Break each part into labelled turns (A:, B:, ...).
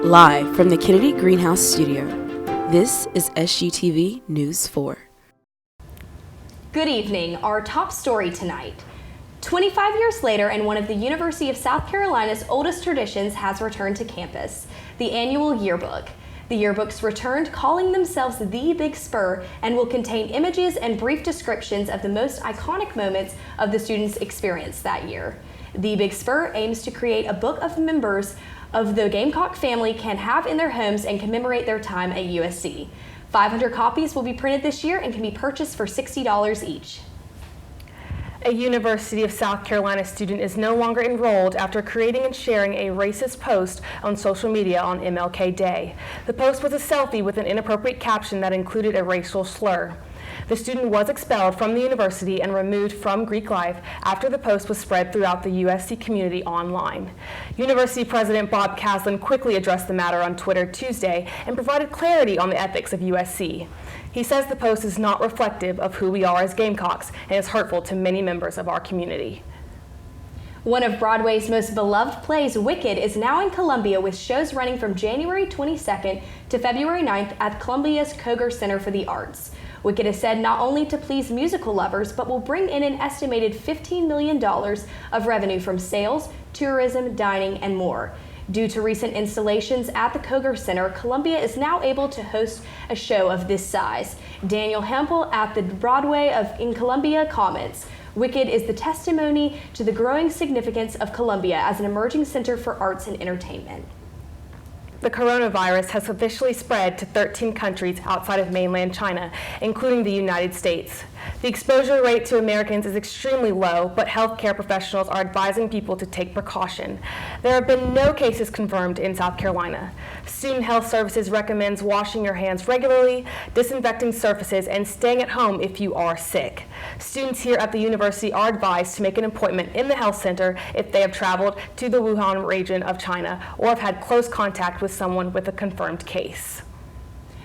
A: Live from the Kennedy Greenhouse Studio, this is SGTV News 4.
B: Good evening. Our top story tonight. 25 years later, and one of the University of South Carolina's oldest traditions has returned to campus, the annual yearbook. The yearbooks returned, calling themselves the Big SPUR, and will contain images and brief descriptions of the most iconic moments of the students' experience that year. The Big SPUR aims to create a book of members of the Gamecock family can have in their homes and commemorate their time at USC. 500 copies will be printed this year and can be purchased for $60 each.
C: A University of South Carolina student is no longer enrolled after creating and sharing a racist post on social media on MLK Day. The post was a selfie with an inappropriate caption that included a racial slur. The student was expelled from the university and removed from Greek life after the post was spread throughout the USC community online. University President Bob Caslin quickly addressed the matter on Twitter Tuesday and provided clarity on the ethics of USC. He says the post is not reflective of who we are as Gamecocks and is hurtful to many members of our community.
B: One of Broadway's most beloved plays, Wicked, is now in Columbia with shows running from January 22nd to February 9th at Columbia's Koger Center for the Arts. Wicked is said not only to please musical lovers, but will bring in an estimated $15 million of revenue from sales, tourism, dining, and more. Due to recent installations at the Koger Center, Columbia is now able to host a show of this size. Daniel Hempel at the Broadway in Columbia comments, Wicked is the testimony to the growing significance of Columbia as an emerging center for arts and entertainment.
C: The coronavirus has officially spread to 13 countries outside of mainland China, including the United States. The exposure rate to Americans is extremely low, but healthcare professionals are advising people to take precaution. There have been no cases confirmed in South Carolina. Student Health Services recommends washing your hands regularly, disinfecting surfaces, and staying at home if you are sick. Students here at the university are advised to make an appointment in the health center if they have traveled to the Wuhan region of China or have had close contact with someone with a confirmed case.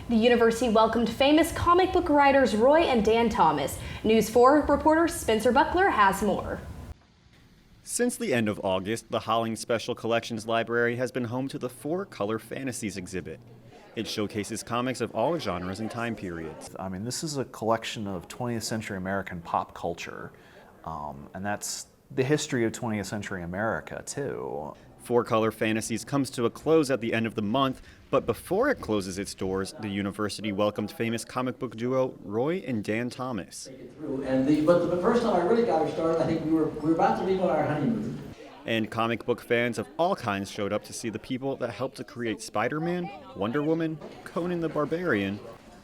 B: The university welcomed famous comic book writers Roy and Dan Thomas. News 4 reporter Spencer Buckler has more.
D: Since the end of August, the Hollings Special Collections Library has been home to the 4 Color Fantasies exhibit. It showcases comics of all genres and time periods.
E: I mean, this is a collection of 20th century American pop culture, and that's the history of 20th century America, too.
D: 4 Color Fantasies comes to a close at the end of the month, but before it closes its doors, the university welcomed famous comic book duo Roy and Dan Thomas.
F: But the first time I really got her started, I think we were about to leave on our honeymoon.
D: And comic book fans of all kinds showed up to see the people that helped to create Spider-Man, Wonder Woman, Conan the Barbarian,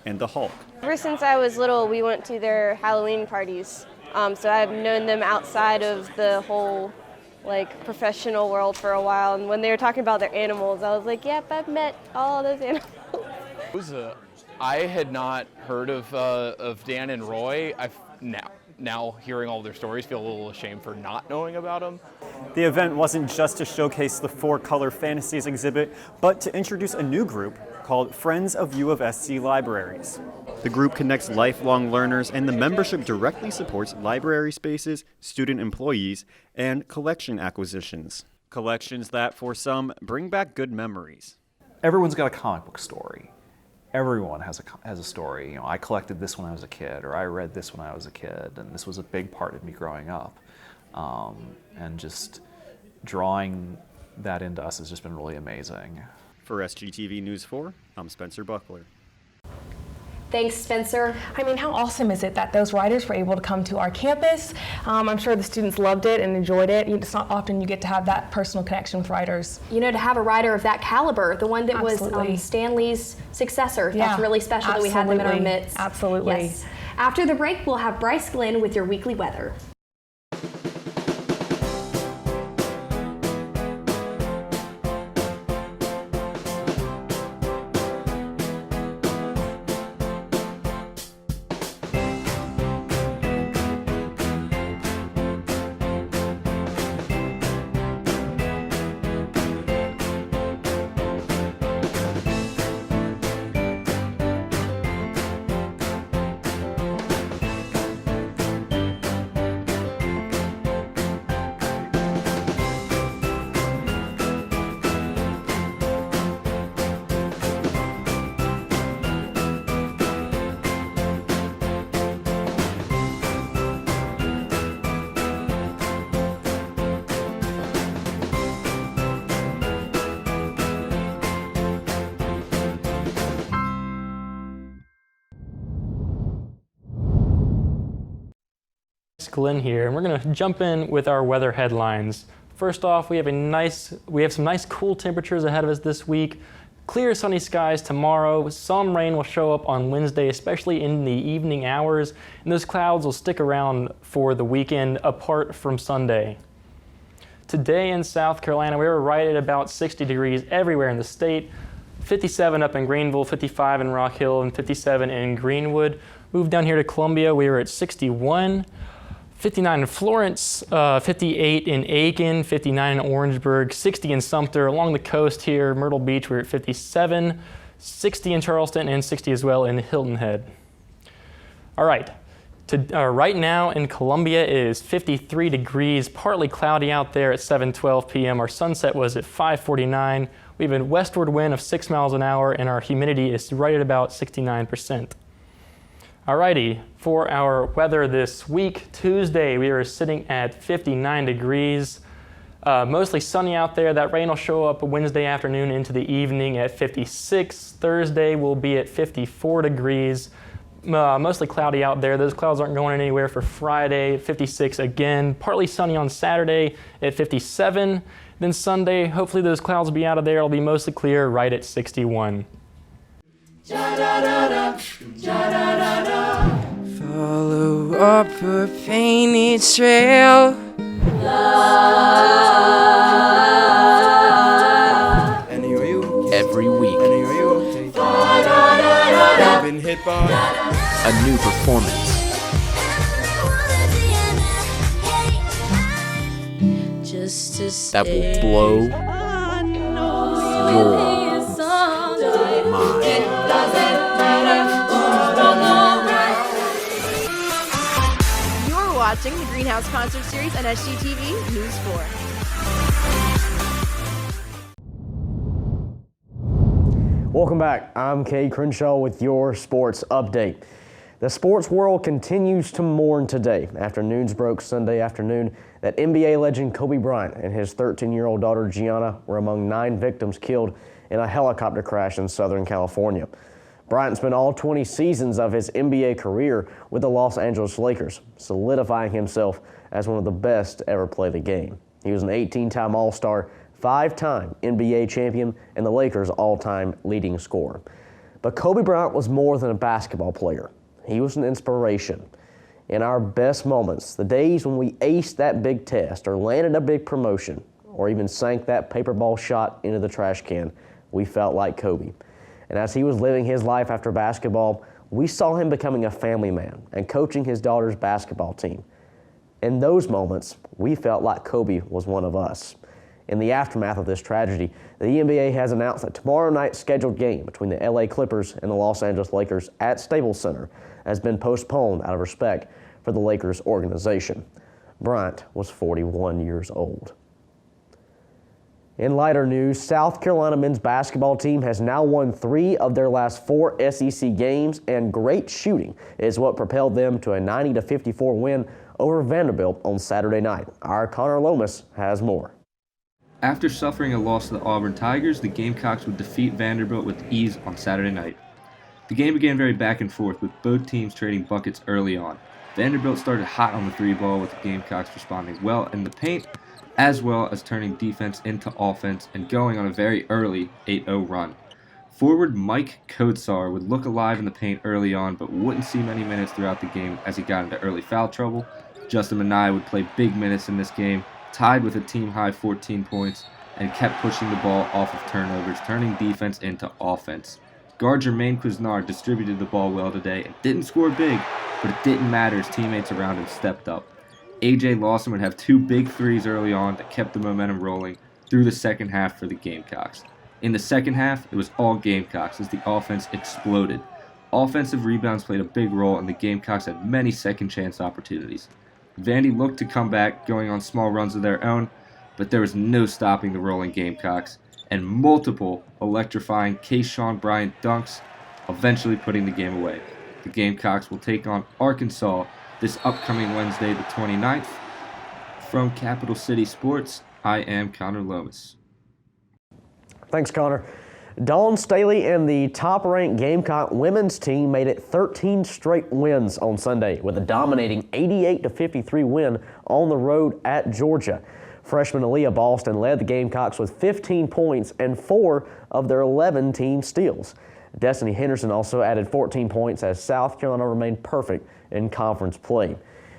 D: and the Hulk.
G: Ever since I was little, we went to their Halloween parties, so I've known them outside of the whole professional world for a while, and when they were talking about their animals, I was like, yep, I've met all those animals.
H: I had not heard of Dan and Roy. I've now hearing all their stories, feel a little ashamed for not knowing about them.
D: The event wasn't just to showcase the 4 Color Fantasies exhibit, but to introduce a new group called Friends of U of SC Libraries. The group connects lifelong learners, and the membership directly supports library spaces, student employees, and collection acquisitions. Collections that, for some, bring back good memories.
E: Everyone's got a comic book story. Everyone has a story. You know, I collected this when I was a kid, or I read this when I was a kid, and this was a big part of me growing up. And just drawing that into us has just been really amazing.
D: For SGTV News 4, I'm Spencer Buckler.
B: Thanks, Spencer.
C: I mean, how awesome is it that those writers were able to come to our campus? I'm sure the students loved it and enjoyed it. It's not often you get to have that personal connection with writers.
B: You know, to have a writer of that caliber, the one that
C: Absolutely.
B: was Stan Lee's successor,
C: Yeah,
B: that's really special that we had them in our midst.
C: Absolutely.
B: Yes. After the break, we'll have Bryce Glenn with your weekly weather.
I: Glenn here, and we're going to jump in with our weather headlines. First off, we have some nice cool temperatures ahead of us this week. Clear sunny skies tomorrow. Some rain will show up on Wednesday, especially in the evening hours, and those clouds will stick around for the weekend apart from Sunday. Today in South Carolina, we were right at about 60 degrees everywhere in the state. 57 up in Greenville, 55 in Rock Hill, and 57 in Greenwood. Moved down here to Columbia, we were at 61. 59 in Florence, 58 in Aiken, 59 in Orangeburg, 60 in Sumter. Along the coast here, Myrtle Beach, we're at 57, 60 in Charleston, and 60 as well in Hilton Head. All right, right now in Columbia it is 53 degrees, partly cloudy out there at 7:12 p.m. Our sunset was at 5:49. We have a westward wind of 6 miles an hour, and our humidity is right at about 69%. Alrighty, for our weather this week, Tuesday we are sitting at 59 degrees. Mostly sunny out there. That rain will show up Wednesday afternoon into the evening at 56. Thursday will be at 54 degrees. Mostly cloudy out there. Those clouds aren't going anywhere for Friday, 56 again. Partly sunny on Saturday at 57. Then Sunday, hopefully those clouds will be out of there. It'll be mostly clear right at 61.
J: Follow up a painted trail.
K: Every week,
J: Been hit by
K: a new performance. That will blow your mind.
L: You're watching the Greenhouse Concert Series on SGTV News 4.
M: Welcome back. I'm Kay Crenshaw with your sports update. The sports world continues to mourn today after news broke Sunday afternoon that NBA legend Kobe Bryant and his 13-year-old daughter Gianna were among 9 victims killed in a helicopter crash in Southern California. Bryant spent all 20 seasons of his NBA career with the Los Angeles Lakers, solidifying himself as one of the best to ever play the game. He was an 18-time All-Star, 5-time NBA champion, and the Lakers' all-time leading scorer. But Kobe Bryant was more than a basketball player. He was an inspiration. In our best moments, the days when we aced that big test or landed a big promotion or even sank that paper ball shot into the trash can, we felt like Kobe. And as he was living his life after basketball, we saw him becoming a family man and coaching his daughter's basketball team. In those moments, we felt like Kobe was one of us. In the aftermath of this tragedy, the NBA has announced that tomorrow night's scheduled game between the LA Clippers and the Los Angeles Lakers at Staples Center has been postponed out of respect for the Lakers organization. Bryant was 41 years old. In lighter news, South Carolina men's basketball team has now won 3 of their last 4 SEC games, and great shooting is what propelled them to a 90-54 win over Vanderbilt on Saturday night. Our Connor Lomas has more.
N: After suffering a loss to the Auburn Tigers, the Gamecocks would defeat Vanderbilt with ease on Saturday night. The game began very back and forth, with both teams trading buckets early on. Vanderbilt started hot on the 3-ball, with the Gamecocks responding well in the paint, as well as turning defense into offense and going on a very early 8-0 run. Forward Mike Kotsar would look alive in the paint early on, but wouldn't see many minutes throughout the game as he got into early foul trouble. Justin Minai would play big minutes in this game, tied with a team-high 14 points, and kept pushing the ball off of turnovers, turning defense into offense. Guard Jermaine Cuisinart distributed the ball well today and didn't score big, but it didn't matter as teammates around him stepped up. A.J. Lawson would have 2 big threes early on that kept the momentum rolling through the second half for the Gamecocks. In the second half, it was all Gamecocks as the offense exploded. Offensive rebounds played a big role, and the Gamecocks had many second-chance opportunities. Vandy looked to come back, going on small runs of their own, but there was no stopping the rolling Gamecocks, and multiple electrifying Keyshawn Bryant dunks, eventually putting the game away. The Gamecocks will take on Arkansas this upcoming Wednesday, the 29th. From Capital City Sports, I am Connor Lomas.
M: Thanks, Connor. Dawn Staley and the top-ranked Gamecock women's team made it 13 straight wins on Sunday with a dominating 88-53 win on the road at Georgia. Freshman Aaliyah Boston led the Gamecocks with 15 points and 4 of their 11 team steals. Destiny Henderson also added 14 points as South Carolina remained perfect in conference play.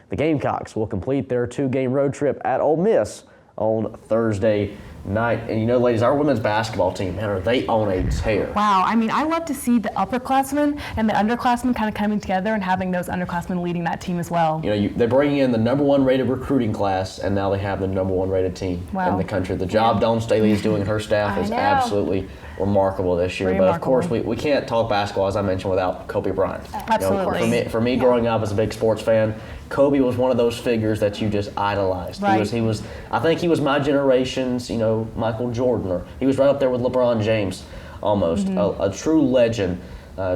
M: The Gamecocks will complete their 2-game road trip at Ole Miss on Thursday night. And you know, ladies, our women's basketball team, man, are they on a tear?
C: Wow, I mean, I love to see the upperclassmen and the underclassmen kind of coming together and having those underclassmen leading that team as well.
M: You know, they're bringing in the #1 rated recruiting class, and now they have the #1 rated team in the country. The job Dawn Staley is doing and her staff is absolutely remarkable this year. But of course, we can't talk basketball, as I mentioned, without Kobe Bryant.
C: Absolutely.
M: You know, for me growing up as a big sports fan, Kobe was one of those figures that you just idolized.
C: Right.
M: He was I think he was my generation's, you know, Michael Jordan, or he was right up there with LeBron James almost. A true legend.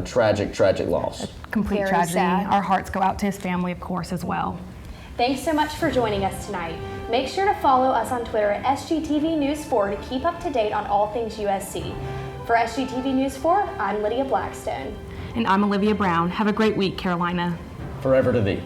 M: Tragic loss.
C: Complete
B: Very
C: tragedy.
B: sad.
C: Our hearts go out to his family, of course, as well.
B: Thanks so much for joining us tonight. Make sure to follow us on Twitter at SGTV News 4 to keep up to date on all things USC. For SGTV News 4, I'm Lydia Blackstone.
C: And I'm Olivia Brown. Have a great week, Carolina.
M: Forever to thee.